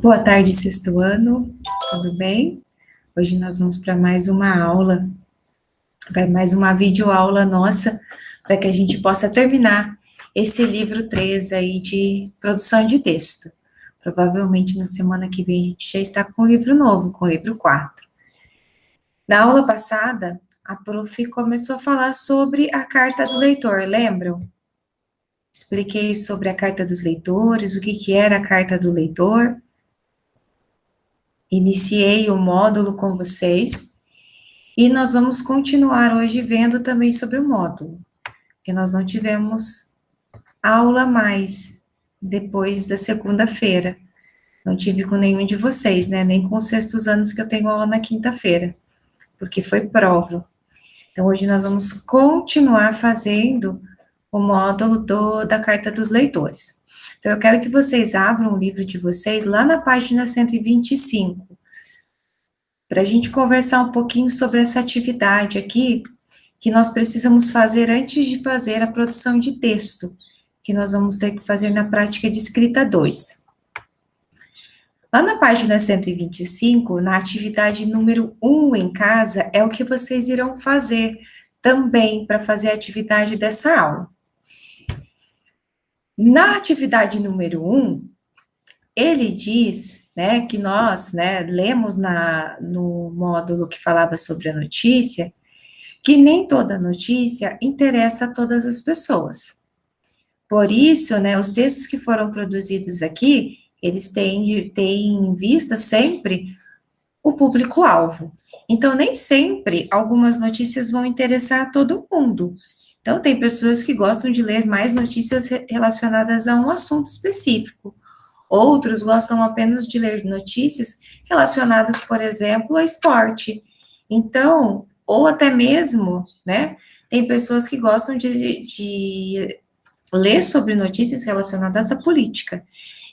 Boa tarde, sexto ano, tudo bem? Hoje nós vamos para mais uma aula, para mais uma videoaula nossa, para que a gente possa terminar esse livro 3 aí de produção de texto. Provavelmente na semana que vem a gente já está com o livro novo, com o livro 4. Na aula passada, a prof começou a falar sobre a carta do leitor, lembram? Expliquei sobre a carta dos leitores, o que era a carta do leitor. Iniciei o módulo com vocês e nós vamos continuar hoje vendo também sobre o módulo, porque nós não tivemos aula mais depois da segunda-feira. Não tive com nenhum de vocês, né? Nem com os sextos anos que eu tenho aula na quinta-feira, porque foi prova. Então, hoje nós vamos continuar fazendo o módulo da Carta dos Leitores. Então, eu quero que vocês abram o livro de vocês lá na página 125, para a gente conversar um pouquinho sobre essa atividade aqui, que nós precisamos fazer antes de fazer a produção de texto, que nós vamos ter que fazer na prática de escrita 2. Lá na página 125, na atividade número 1 em casa, é o que vocês irão fazer também para fazer a atividade dessa aula. Na atividade número 1, ele diz, né, que nós, né, lemos no módulo que falava sobre a notícia, que nem toda notícia interessa a todas as pessoas. Por isso, né, os textos que foram produzidos aqui, eles têm em vista sempre o público-alvo. Então, nem sempre algumas notícias vão interessar a todo mundo. Então, tem pessoas que gostam de ler mais notícias relacionadas a um assunto específico. Outros gostam apenas de ler notícias relacionadas, por exemplo, a esporte. Então, ou até mesmo, né, tem pessoas que gostam de ler sobre notícias relacionadas à política.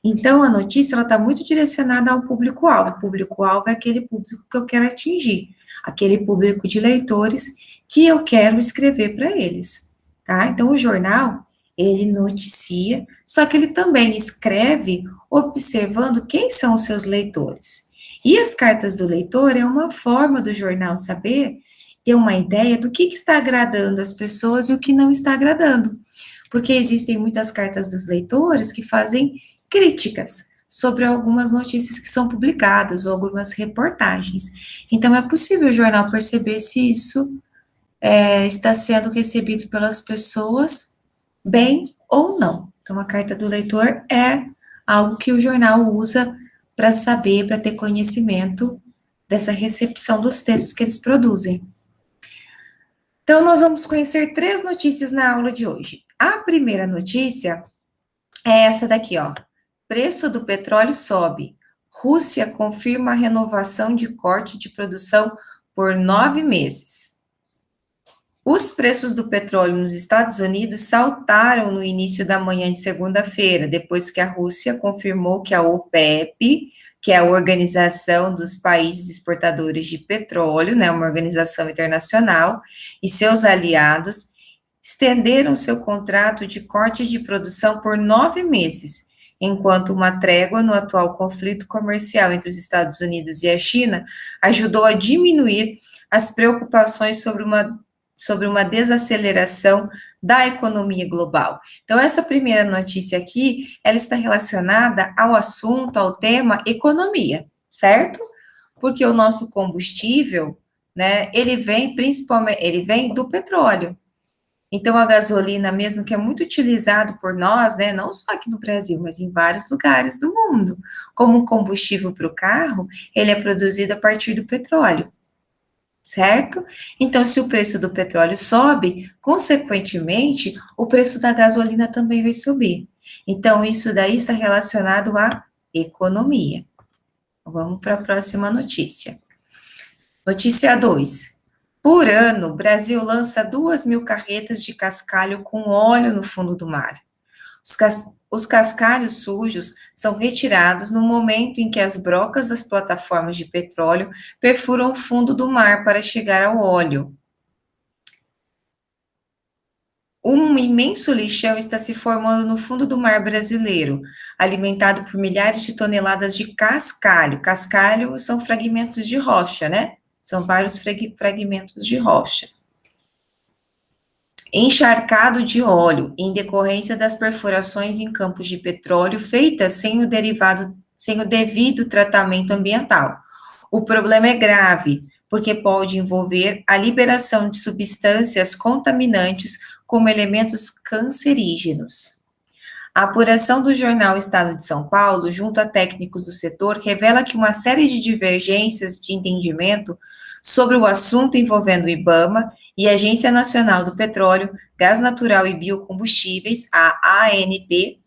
Então, a notícia, ela está muito direcionada ao público-alvo. O público-alvo é aquele público que eu quero atingir, aquele público de leitores que eu quero escrever para eles, tá? Então, o jornal, ele noticia, só que ele também escreve observando quem são os seus leitores. E as cartas do leitor é uma forma do jornal saber, ter uma ideia do que está agradando as pessoas e o que não está agradando. Porque existem muitas cartas dos leitores que fazem críticas sobre algumas notícias que são publicadas ou algumas reportagens. Então, é possível o jornal perceber se isso está sendo recebido pelas pessoas bem ou não. Então, a carta do leitor é algo que o jornal usa para saber, para ter conhecimento dessa recepção dos textos que eles produzem. Então, nós vamos conhecer 3 notícias na aula de hoje. A primeira notícia é essa daqui, ó. Preço do petróleo sobe. Rússia confirma a renovação de corte de produção por 9 meses. Os preços do petróleo nos Estados Unidos saltaram no início da manhã de segunda-feira, depois que a Rússia confirmou que a OPEP, que é a Organização dos Países Exportadores de Petróleo, né, uma organização internacional, e seus aliados, estenderam seu contrato de corte de produção por 9 meses, enquanto uma trégua no atual conflito comercial entre os Estados Unidos e a China ajudou a diminuir as preocupações sobre uma desaceleração da economia global. Então, essa primeira notícia aqui, ela está relacionada ao assunto, ao tema economia, certo? Porque o nosso combustível, né, ele vem do petróleo. Então, a gasolina mesmo, que é muito utilizado por nós, né, não só aqui no Brasil, mas em vários lugares do mundo, como combustível para o carro, ele é produzido a partir do petróleo, certo? Então, se o preço do petróleo sobe, consequentemente, o preço da gasolina também vai subir. Então, isso daí está relacionado à economia. Vamos para a próxima notícia. Notícia 2. Por ano, o Brasil lança 2.000 carretas de cascalho com óleo no fundo do mar. Os cascalhos sujos são retirados no momento em que as brocas das plataformas de petróleo perfuram o fundo do mar para chegar ao óleo. Um imenso lixão está se formando no fundo do mar brasileiro, alimentado por milhares de toneladas de cascalho. Cascalho são fragmentos de rocha, né? São vários fragmentos de rocha. Encharcado de óleo, em decorrência das perfurações em campos de petróleo feitas sem o devido tratamento ambiental. O problema é grave, porque pode envolver a liberação de substâncias contaminantes como elementos cancerígenos. A apuração do jornal Estado de São Paulo, junto a técnicos do setor, revela que uma série de divergências de entendimento sobre o assunto envolvendo o IBAMA e a Agência Nacional do Petróleo, Gás Natural e Biocombustíveis, a ANP,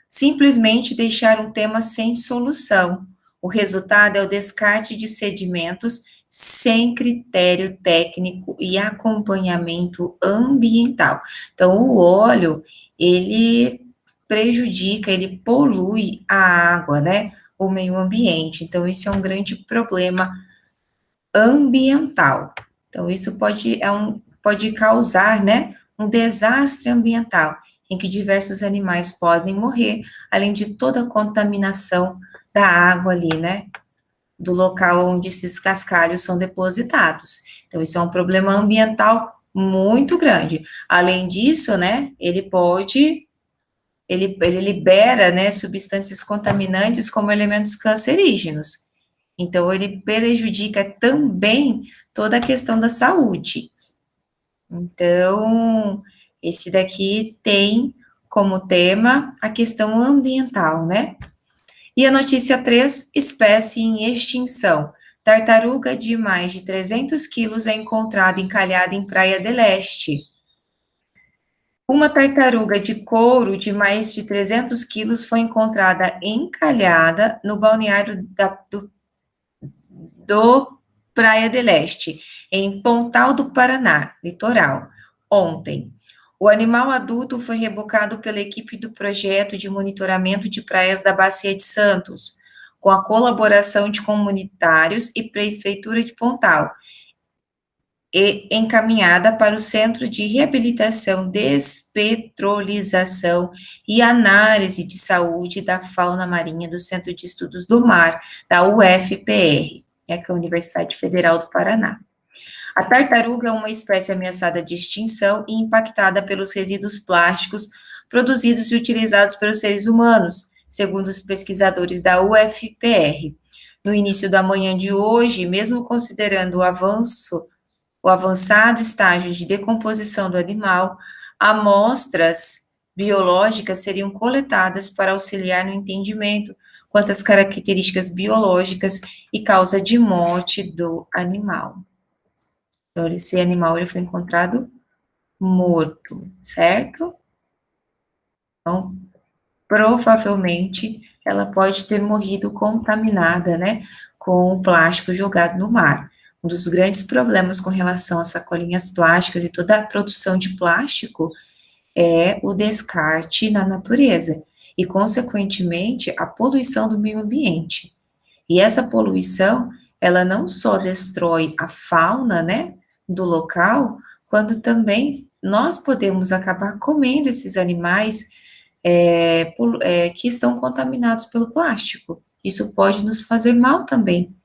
simplesmente deixaram o tema sem solução. O resultado é o descarte de sedimentos sem critério técnico e acompanhamento ambiental. Então, o óleo, ele prejudica, ele polui a água, né? O meio ambiente. Então, isso é um grande problema ambiental. Então, isso pode causar, né, um desastre ambiental, em que diversos animais podem morrer, além de toda a contaminação da água ali, né, do local onde esses cascalhos são depositados. Então, isso é um problema ambiental muito grande. Além disso, né, ele libera, né, substâncias contaminantes como elementos cancerígenos. Então, ele prejudica também toda a questão da saúde. Então, esse daqui tem como tema a questão ambiental, né? E a notícia 3, espécie em extinção. Tartaruga de mais de 300 quilos é encontrada encalhada em Praia del Este. Uma tartaruga de couro de mais de 300 quilos foi encontrada encalhada no balneário do Praia del Este, em Pontal do Paraná, litoral, ontem. O animal adulto foi rebocado pela equipe do projeto de monitoramento de praias da Bacia de Santos, com a colaboração de comunitários e Prefeitura de Pontal, e encaminhada para o Centro de Reabilitação, Despetrolização e Análise de Saúde da Fauna Marinha do Centro de Estudos do Mar, da UFPR, que é a Universidade Federal do Paraná. A tartaruga é uma espécie ameaçada de extinção e impactada pelos resíduos plásticos produzidos e utilizados pelos seres humanos, segundo os pesquisadores da UFPR. No início da manhã de hoje, mesmo considerando o avançado estágio de decomposição do animal, amostras biológicas seriam coletadas para auxiliar no entendimento quanto às características biológicas e causa de morte do animal. Então, esse animal ele foi encontrado morto, certo? Então, provavelmente, ela pode ter morrido contaminada, né, com o plástico jogado no mar. Um dos grandes problemas com relação às sacolinhas plásticas e toda a produção de plástico é o descarte na natureza e, consequentemente, a poluição do meio ambiente. E essa poluição, ela não só destrói a fauna, né, do local, quando também nós podemos acabar comendo esses animais que estão contaminados pelo plástico. Isso pode nos fazer mal também,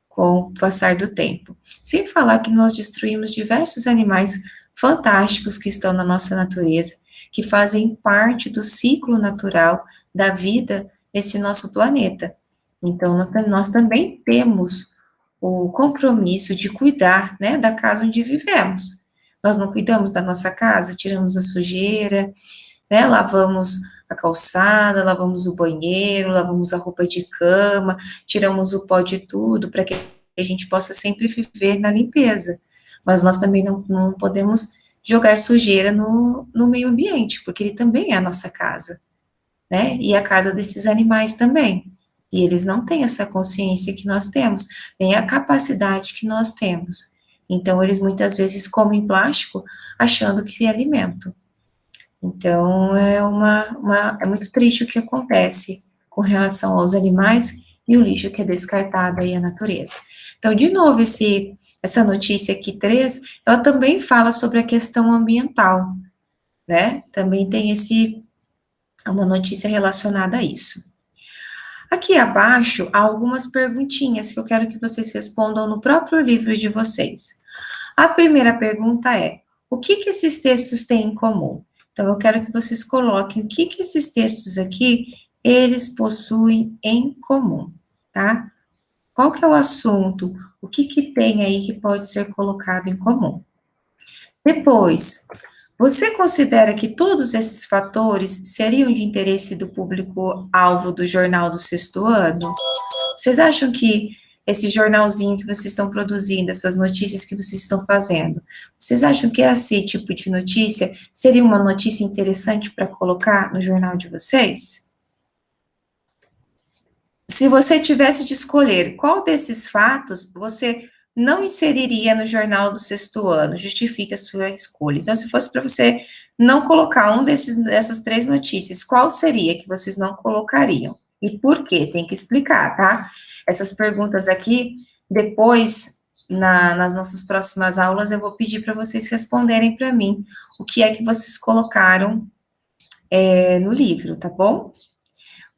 com o passar do tempo. Sem falar que nós destruímos diversos animais fantásticos que estão na nossa natureza, que fazem parte do ciclo natural da vida nesse nosso planeta. Então, nós também temos o compromisso de cuidar, né, da casa onde vivemos. Nós não cuidamos da nossa casa, tiramos a sujeira, né, lavamos a calçada, lavamos o banheiro, lavamos a roupa de cama, tiramos o pó de tudo, para que a gente possa sempre viver na limpeza. Mas nós também não podemos jogar sujeira no meio ambiente, porque ele também é a nossa casa, né, e a casa desses animais também. E eles não têm essa consciência que nós temos, nem a capacidade que nós temos. Então, eles muitas vezes comem plástico achando que é alimento. Então, é muito triste o que acontece com relação aos animais e o lixo que é descartado aí à natureza. Então, de novo, essa notícia aqui, 3, ela também fala sobre a questão ambiental, né? Também tem uma notícia relacionada a isso. Aqui abaixo há algumas perguntinhas que eu quero que vocês respondam no próprio livro de vocês. A primeira pergunta é: o que esses textos têm em comum? Então, eu quero que vocês coloquem o que esses textos aqui, eles possuem em comum, tá? Qual que é o assunto? O que tem aí que pode ser colocado em comum? Depois, você considera que todos esses fatores seriam de interesse do público-alvo do jornal do sexto ano? Vocês acham que esse jornalzinho que vocês estão produzindo, essas notícias que vocês estão fazendo, vocês acham que esse tipo de notícia seria uma notícia interessante para colocar no jornal de vocês? Se você tivesse de escolher qual desses fatos você não inseriria no jornal do sexto ano, justifique a sua escolha. Então, se fosse para você não colocar dessas três notícias, qual seria que vocês não colocariam? E por quê? Tem que explicar, tá? Essas perguntas aqui, depois, nas nossas próximas aulas, eu vou pedir para vocês responderem para mim o que é que vocês colocaram no livro, tá bom?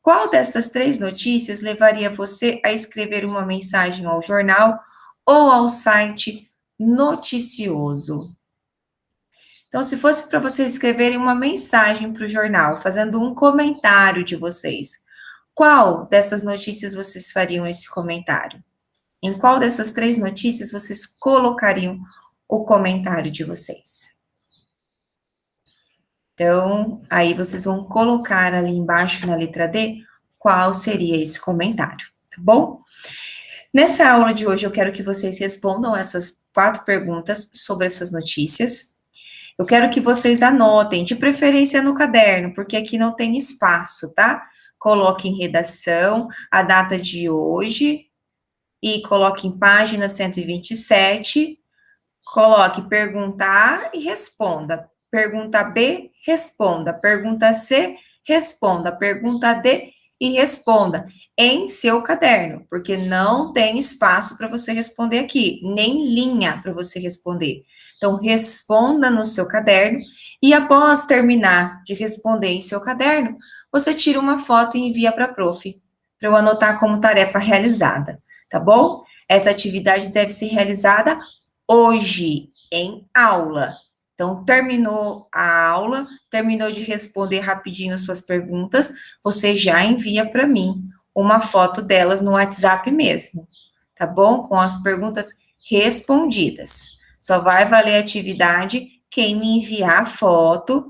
Qual dessas três notícias levaria você a escrever uma mensagem ao jornal ou ao site noticioso? Então, se fosse para vocês escreverem uma mensagem para o jornal, fazendo um comentário de vocês, qual dessas notícias vocês fariam esse comentário? Em qual dessas três notícias vocês colocariam o comentário de vocês? Então, aí vocês vão colocar ali embaixo na letra D qual seria esse comentário, tá bom? Nessa aula de hoje, eu quero que vocês respondam essas 4 perguntas sobre essas notícias. Eu quero que vocês anotem, de preferência no caderno, porque aqui não tem espaço, tá? Coloque em redação a data de hoje e coloque em página 127. Coloque pergunta A e responda. Pergunta B, responda. Pergunta C, responda. Pergunta D e responda em seu caderno, porque não tem espaço para você responder aqui, nem linha para você responder. Então, responda no seu caderno e após terminar de responder em seu caderno, você tira uma foto e envia para a prof, para eu anotar como tarefa realizada, tá bom? Essa atividade deve ser realizada hoje, em aula. Então, terminou a aula, terminou de responder rapidinho suas perguntas, você já envia para mim uma foto delas no WhatsApp mesmo, tá bom? Com as perguntas respondidas. Só vai valer a atividade quem me enviar a foto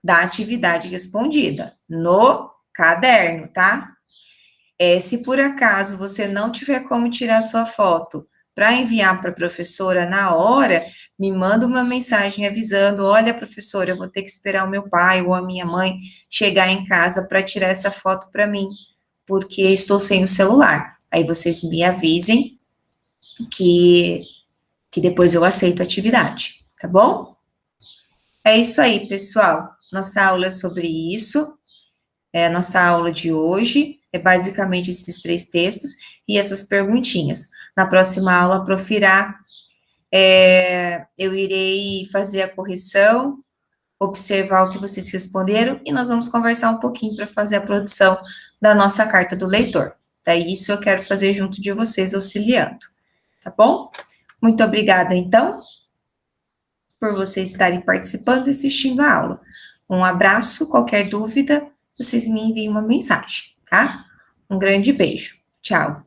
da atividade respondida no caderno, tá? Se por acaso você não tiver como tirar sua foto para enviar para a professora na hora, me manda uma mensagem avisando: olha, professora, eu vou ter que esperar o meu pai ou a minha mãe chegar em casa para tirar essa foto para mim, porque estou sem o celular. Aí vocês me avisem que, que depois eu aceito a atividade, tá bom? É isso aí, pessoal. Nossa aula é sobre isso. A nossa aula de hoje é basicamente esses 3 textos e essas perguntinhas. Na próxima aula, a Prof. Irá, eu irei fazer a correção, observar o que vocês responderam e nós vamos conversar um pouquinho para fazer a produção da nossa carta do leitor. Daí isso eu quero fazer junto de vocês, auxiliando. Tá bom? Muito obrigada, então, por vocês estarem participando e assistindo a aula. Um abraço, qualquer dúvida, vocês me enviem uma mensagem, tá? Um grande beijo. Tchau.